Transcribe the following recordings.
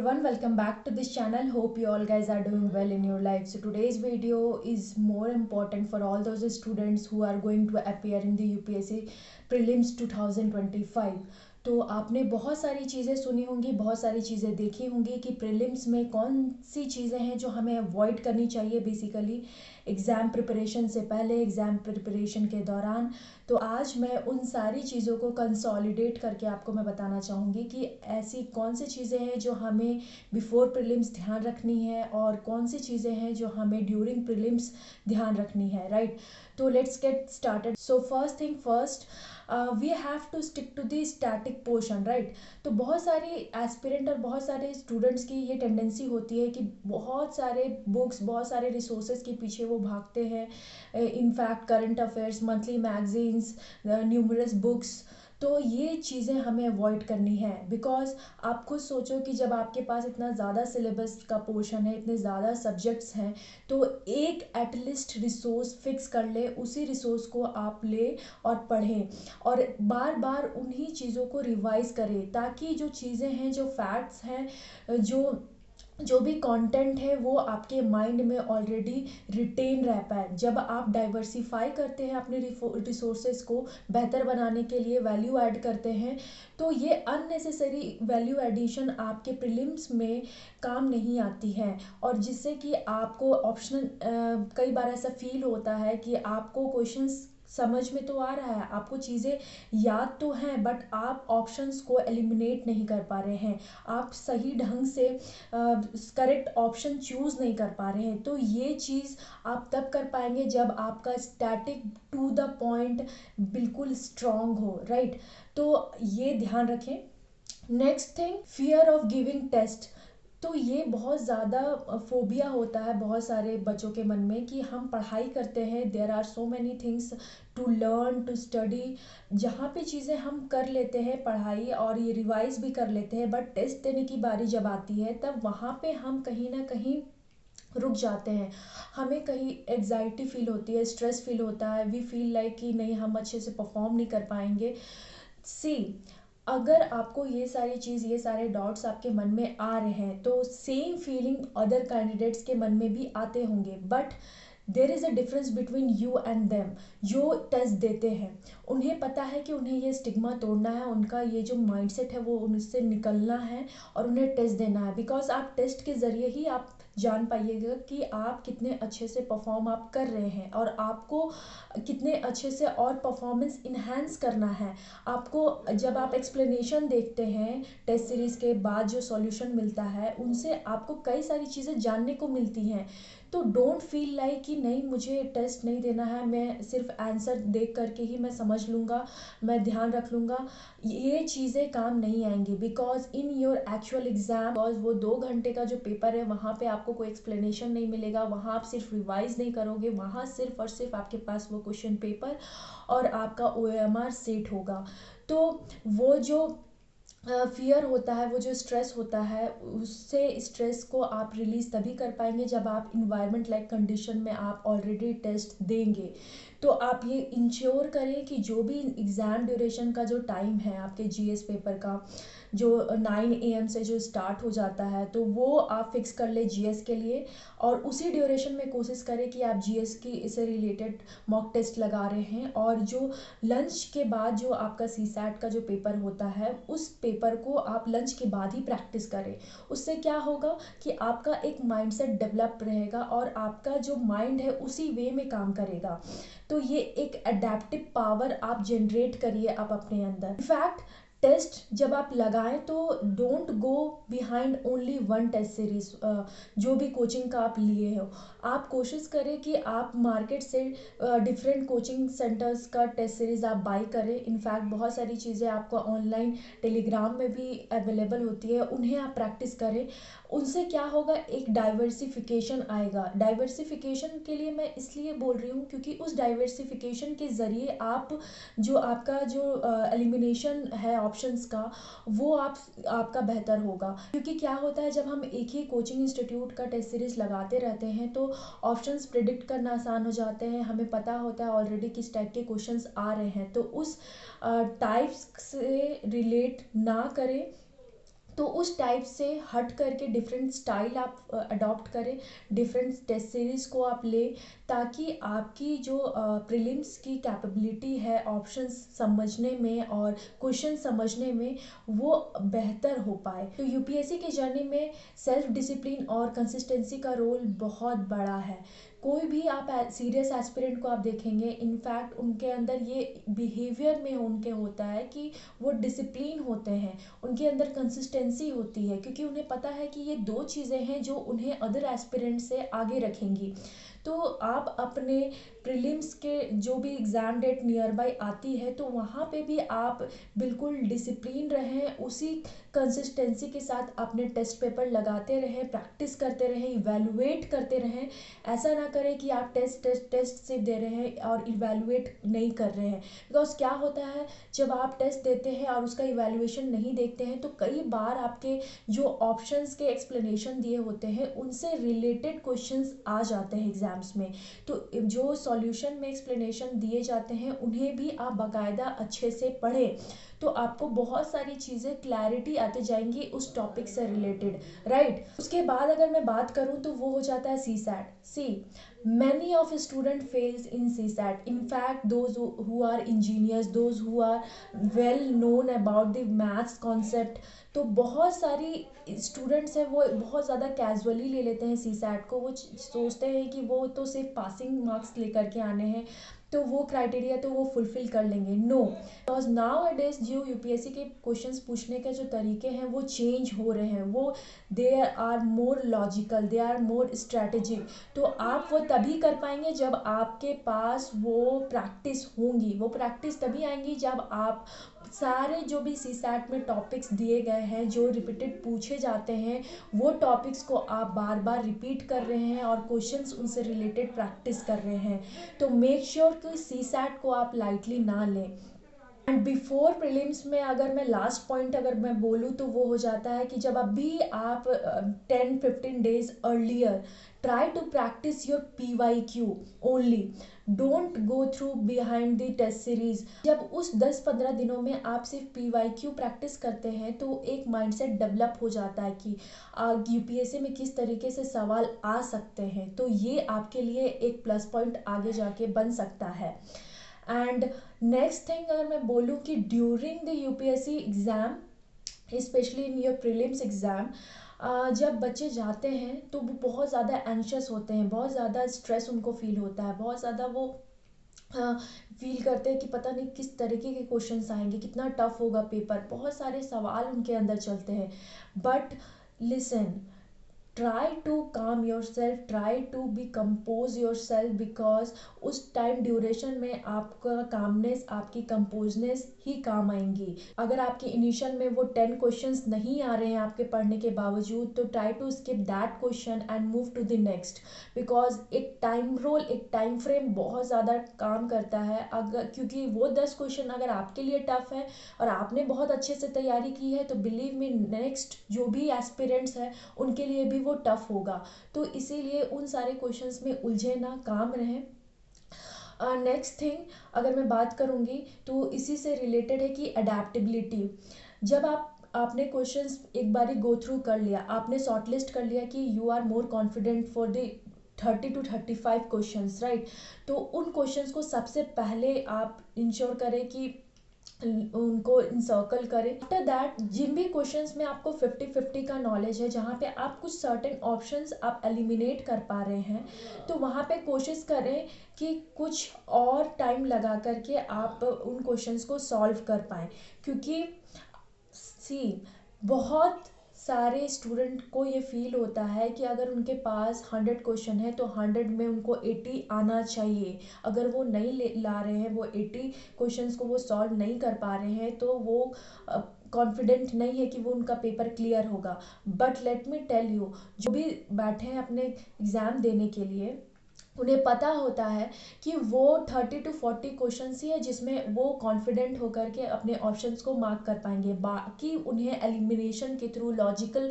everyone, welcome back to this channel. Hope you all guys are doing well in your life. So today's video is more important for all those students who are going to appear in the UPSC prelims 2025. तो आपने बहुत सारी चीज़ें सुनी होंगी, बहुत सारी चीज़ें देखी होंगी कि प्रीलिम्स में कौन सी चीज़ें हैं जो हमें अवॉइड करनी चाहिए बेसिकली एग्ज़ाम प्रिपरेशन से पहले, एग्ज़ाम प्रिपरेशन के दौरान। तो आज मैं उन सारी चीज़ों को कंसोलिडेट करके आपको मैं बताना चाहूँगी कि ऐसी कौन सी चीज़ें हैं जो हमें बिफोर प्रीलिम्स ध्यान रखनी है और कौन सी चीज़ें हैं जो हमें ड्यूरिंग प्रीलिम्स ध्यान रखनी है, राइट। तो let's get started. So first thing first, we have to stick to the static portion, right. तो बहुत सारी एस्पिरेंट और बहुत सारे स्टूडेंट्स की ये टेंडेंसी होती है कि बहुत सारे बुक्स, बहुत सारे रिसोर्सेज के पीछे वो भागते हैं। In fact current affairs, monthly magazines, numerous books. तो ये चीज़ें हमें अवॉइड करनी है बिकॉज आप खुद सोचो कि जब आपके पास इतना ज़्यादा सिलेबस का पोर्शन है, इतने ज़्यादा सब्जेक्ट्स हैं, तो एक एटलिस्ट रिसोर्स फिक्स कर ले, उसी रिसोर्स को आप ले और पढ़ें और बार बार उन्हीं चीज़ों को रिवाइज करें ताकि जो चीज़ें हैं, जो फैक्ट्स हैं, जो भी कंटेंट है वो आपके माइंड में ऑलरेडी रिटेन रह पाए। जब आप डाइवर्सिफाई करते हैं अपने रिसोर्सेज को बेहतर बनाने के लिए, वैल्यू ऐड करते हैं, तो ये अननेसेसरी वैल्यू एडिशन आपके प्रीलिम्स में काम नहीं आती है और जिससे कि आपको ऑप्शनल कई बार ऐसा फील होता है कि आपको क्वेश्चंस समझ में तो आ रहा है, आपको चीज़ें याद तो हैं, बट आप ऑप्शंस को एलिमिनेट नहीं कर पा रहे हैं, आप सही ढंग से करेक्ट ऑप्शन चूज़ नहीं कर पा रहे हैं। तो ये चीज़ आप तब कर पाएंगे जब आपका स्टैटिक टू द पॉइंट बिल्कुल स्ट्रॉन्ग हो, राइट। तो ये ध्यान रखें। Next thing, fear of giving test. तो ये बहुत ज़्यादा फोबिया होता है बहुत सारे बच्चों के मन में कि हम पढ़ाई करते हैं, there are so many things to learn, to study, जहाँ पे चीज़ें हम कर लेते हैं पढ़ाई और ये रिवाइज भी कर लेते हैं, बट टेस्ट देने की बारी जब आती है तब वहाँ पे हम कहीं ना कहीं रुक जाते हैं। हमें कहीं एग्जाइटी फील होती है, स्ट्रेस फील होता है, वी फील लाइक कि नहीं, हम अच्छे से परफॉर्म नहीं कर पाएंगे। सी, अगर आपको ये सारी चीज़, ये सारे डाउट्स आपके मन में आ रहे हैं तो सेम फीलिंग अदर कैंडिडेट्स के मन में भी आते होंगे, but there is a difference between you and them. जो टेस्ट देते हैं उन्हें पता है कि उन्हें ये स्टिग्मा तोड़ना है, उनका ये जो माइंडसेट है वो उनसे निकलना है और उन्हें टेस्ट देना है, बिकॉज आप टेस्ट के ज़रिए ही आप जान पाइएगा कि आप कितने अच्छे से परफॉर्म आप कर रहे हैं और आपको कितने अच्छे से और परफॉर्मेंस इन्हांस करना है। आपको जब आप एक्सप्लेनेशन देखते हैं टेस्ट सीरीज़ के बाद, जो सॉल्यूशन मिलता है उनसे आपको कई सारी चीज़ें जानने को मिलती हैं। तो डोंट फील लाइक कि नहीं, मुझे टेस्ट नहीं देना है, मैं सिर्फ आंसर देख करके ही मैं समझ लूँगा, मैं ध्यान रख लूँगा। ये चीज़ें काम नहीं आएंगी because in your actual exam, because वो 2 घंटे का जो पेपर है वहाँ पे आपको कोई एक्सप्लेनेशन नहीं मिलेगा, वहाँ आप सिर्फ रिवाइज नहीं करोगे, वहाँ सिर्फ और सिर्फ आपके पास वो क्वेश्चन पेपर और आपका OMR सेट होगा। तो वो जो फियर होता है, वो जो स्ट्रेस होता है, उससे स्ट्रेस को आप रिलीज़ तभी कर पाएंगे जब आप इन्वायरमेंट लाइक कंडीशन में आप ऑलरेडी टेस्ट देंगे। तो आप ये इंश्योर करें कि जो भी एग्ज़ाम ड्यूरेशन का जो टाइम है आपके GS पेपर का, जो 9 AM से जो स्टार्ट हो जाता है, तो वो आप फिक्स कर ले GS के लिए और उसी ड्यूरेशन में कोशिश करें कि आप GS की इससे रिलेटेड मॉक टेस्ट लगा रहे हैं और जो लंच के बाद जो आपका CSAT का जो पेपर होता है उस पेपर को आप लंच के बाद ही प्रैक्टिस करें। उससे क्या होगा कि आपका एक माइंडसेट डेवलप रहेगा और आपका जो माइंड है उसी वे में काम करेगा। तो ये एक अडेप्टिव पावर आप जनरेट करिए आप अपने अंदर। इनफैक्ट टेस्ट जब आप लगाएं तो don't go behind only one test series. जो भी कोचिंग का आप लिए हो, आप कोशिश करें कि आप मार्केट से डिफरेंट कोचिंग सेंटर्स का टेस्ट सीरीज़ आप बाई करें। इनफैक्ट बहुत सारी चीज़ें आपको ऑनलाइन टेलीग्राम में भी अवेलेबल होती है, उन्हें आप प्रैक्टिस करें। उनसे क्या होगा, एक डाइवर्सिफिकेशन आएगा। डाइवर्सिफिकेशन के लिए मैं इसलिए बोल रही हूँ क्योंकि उस डाइवर्सिफिकेशन के ज़रिए आप जो आपका जो एलिमिनेशन है ऑप्शंस का, वो आपका बेहतर होगा। क्योंकि क्या होता है, जब हम एक ही कोचिंग इंस्टीट्यूट का टेस्ट सीरीज़ लगाते रहते हैं तो ऑप्शंस प्रिडिक्ट करना आसान हो जाते हैं, हमें पता होता है ऑलरेडी किस टाइप के क्वेश्चंस आ रहे हैं, तो उस टाइप्स से रिलेट ना करें। तो उस टाइप से हट करके डिफरेंट स्टाइल आप अडॉप्ट करें, डिफरेंट टेस्ट सीरीज़ को आप लें, ताकि आपकी जो प्रीलिम्स की कैपेबिलिटी है ऑप्शंस समझने में और क्वेश्चन समझने में, वो बेहतर हो पाए। तो यूपीएससी की जर्नी में सेल्फ डिसिप्लिन और कंसिस्टेंसी का रोल बहुत बड़ा है। कोई भी आप सीरियस एस्पिरेंट को आप देखेंगे, इनफैक्ट उनके अंदर ये बिहेवियर में उनके होता है कि वो डिसिप्लिन होते हैं, उनके अंदर कंसिस्टेंसी होती है, क्योंकि उन्हें पता है कि ये दो चीज़ें हैं जो उन्हें अदर एस्पिरेंट से आगे रखेंगी। तो आप अपने प्रीलिम्स के जो भी एग्ज़ाम डेट नियर बाई आती है, तो वहाँ पे भी आप बिल्कुल डिसिप्लिन रहें, उसी कंसिस्टेंसी के साथ अपने टेस्ट पेपर लगाते रहें, प्रैक्टिस करते रहें, इवैल्यूएट करते रहें। ऐसा ना करें कि आप टेस्ट टेस्ट टेस्ट सिर्फ दे रहे हैं और इवैल्यूएट नहीं कर रहे हैं। बिकॉज क्या होता है, जब आप टेस्ट देते हैं और उसका इवैल्यूएशन नहीं देखते हैं, तो कई बार आपके जो ऑप्शंस के एक्सप्लेनेशन दिए होते हैं उनसे रिलेटेड क्वेश्चंस आ जाते हैं एग्जाम्स में। तो जो सॉल्यूशन में एक्सप्लेनेशन दिए जाते हैं उन्हें भी आप बाकायदा अच्छे से पढ़ें, तो आपको बहुत सारी चीज़ें क्लैरिटी आते जाएंगी उस टॉपिक से रिलेटेड, राइट। उसके बाद अगर मैं बात करूँ तो वो हो जाता है CSAT. See many of student fails in CSAT. In fact, those who are engineers, those who are well known about the maths concept, तो बहुत सारी स्टूडेंट्स हैं वो बहुत ज़्यादा कैजुअली ले लेते हैं सी सैट को। वो सोचते हैं कि वो तो सिर्फ पासिंग मार्क्स लेकर के आने हैं, तो वो क्राइटेरिया तो वो फुलफिल कर लेंगे। नो, बिकॉज नाउ अडेज जो यूपीएससी के क्वेश्चंस पूछने के जो तरीके हैं वो चेंज हो रहे हैं, वो they are more logical, they are more strategic. तो आप वो तभी कर पाएंगे जब आपके पास वो प्रैक्टिस होंगी। वो प्रैक्टिस तभी आएंगी जब आप सारे जो भी सी सैट में टॉपिक्स दिए गए हैं, जो रिपीटेड पूछे जाते हैं, वो टॉपिक्स को आप बार बार रिपीट कर रहे हैं और क्वेश्चंस उनसे रिलेटेड प्रैक्टिस कर रहे हैं। तो मेक श्योर कि सी सैट को आप लाइटली ना लें। एंड बिफोर प्रीलिम्स में अगर मैं लास्ट पॉइंट अगर मैं बोलूँ तो वो हो जाता है कि जब अभी आप 10-15 days earlier try to practice your PYQ only, don't go through behind the test series. जब उस 10-15 दिनों में आप सिर्फ PYQ प्रैक्टिस करते हैं तो एक माइंडसेट डेवलप हो जाता है कि यूपीएससी में किस तरीके से सवाल आ सकते हैं। तो ये आपके लिए एक प्लस पॉइंट आगे जाके बन सकता है। एंड नेक्स्ट थिंग अगर मैं बोलूँ कि during the UPSC exam, specially in your prelims exam, जब बच्चे जाते हैं तो वो बहुत ज़्यादा एंशियस होते हैं, बहुत ज़्यादा स्ट्रेस उनको फील होता है, बहुत ज़्यादा वो फील करते हैं कि पता नहीं किस तरीके के क्वेश्चंस आएंगे, कितना टफ होगा पेपर, बहुत सारे सवाल उनके अंदर चलते हैं। But listen, try to calm yourself, try to be compose yourself, because उस टाइम ड्यूरेशन में आपका कामनेस, आपकी कंपोजनेस ही काम आएंगी। अगर आपके इनिशियल में वो 10 क्वेश्चंस नहीं आ रहे हैं आपके पढ़ने के बावजूद, तो try to skip that question and move to the next, because एक टाइम रोल, एक टाइम फ्रेम बहुत ज़्यादा काम करता है। अगर क्योंकि वो 10 क्वेश्चन अगर आपके लिए टफ है और आपने बहुत अच्छे से तैयारी की है, तो बिलीव मी नेक्स्ट जो भी एस्पिरेंट्स हैं उनके लिए भी वो टफ होगा। तो इसीलिए उन सारे क्वेश्चंस में उलझे ना, काम रहें। नेक्स्ट थिंग अगर मैं बात करूँगी तो इसी से रिलेटेड है कि अडेप्टेबिलिटी। जब आपने क्वेश्चंस एक बारी गो थ्रू कर लिया, आपने शॉर्ट लिस्ट कर लिया कि you are more confident for the 30 to 35 questions, right. तो उन क्वेश्चंस को सबसे पहले आप इंश्योर करें कि उनको इंसर्कल करें। आफ्टर दैट जिन भी क्वेश्चंस में आपको 50-50 का नॉलेज है, जहाँ पे आप कुछ सर्टेन ऑप्शंस आप एलिमिनेट कर पा रहे हैं, तो वहाँ पे कोशिश करें कि कुछ और टाइम लगा करके आप उन क्वेश्चंस को सॉल्व कर पाएँ। क्योंकि सी बहुत सारे स्टूडेंट को ये फील होता है कि अगर उनके पास 100 क्वेश्चन है तो 100 में उनको 80 आना चाहिए। अगर वो नहीं ला रहे हैं, वो 80 क्वेश्चंस को वो सॉल्व नहीं कर पा रहे हैं, तो वो कॉन्फिडेंट नहीं है कि वो उनका पेपर क्लियर होगा। But let me tell you, जो भी बैठे हैं अपने एग्ज़ाम देने के लिए, उन्हें पता होता है कि वो 30 to 40 क्वेश्चन ही है जिसमें वो कॉन्फिडेंट होकर के अपने ऑप्शंस को मार्क कर पाएंगे। बाकी उन्हें एलिमिनेशन के थ्रू, लॉजिकल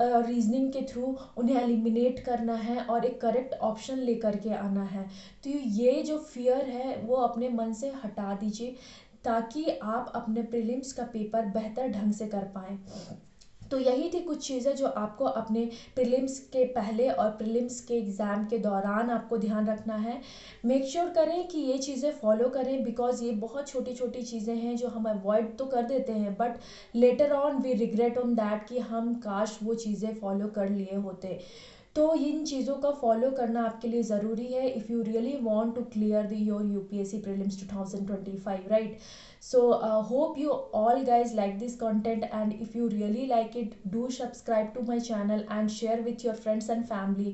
रीजनिंग के थ्रू उन्हें एलिमिनेट करना है और एक करेक्ट ऑप्शन लेकर के आना है। तो ये जो फियर है वो अपने मन से हटा दीजिए, ताकि आप अपने प्रीलिम्स का पेपर बेहतर ढंग से कर पाएँ। तो यही थी कुछ चीज़ें जो आपको अपने प्रीलिम्स के पहले और प्रीलिम्स के एग्ज़ाम के दौरान आपको ध्यान रखना है। मेक श्योर करें कि ये चीज़ें फॉलो करें, बिकॉज़ ये बहुत छोटी छोटी चीज़ें हैं जो हम अवॉइड तो कर देते हैं, but later on we regret on that कि हम काश वो चीज़ें फॉलो कर लिए होते। तो इन चीज़ों का फॉलो करना आपके लिए ज़रूरी है if you really want to clear the your UPSC prelims 2025, right? So hope you all guys like this content, and if you really like it, do subscribe to my channel and share with your friends and family.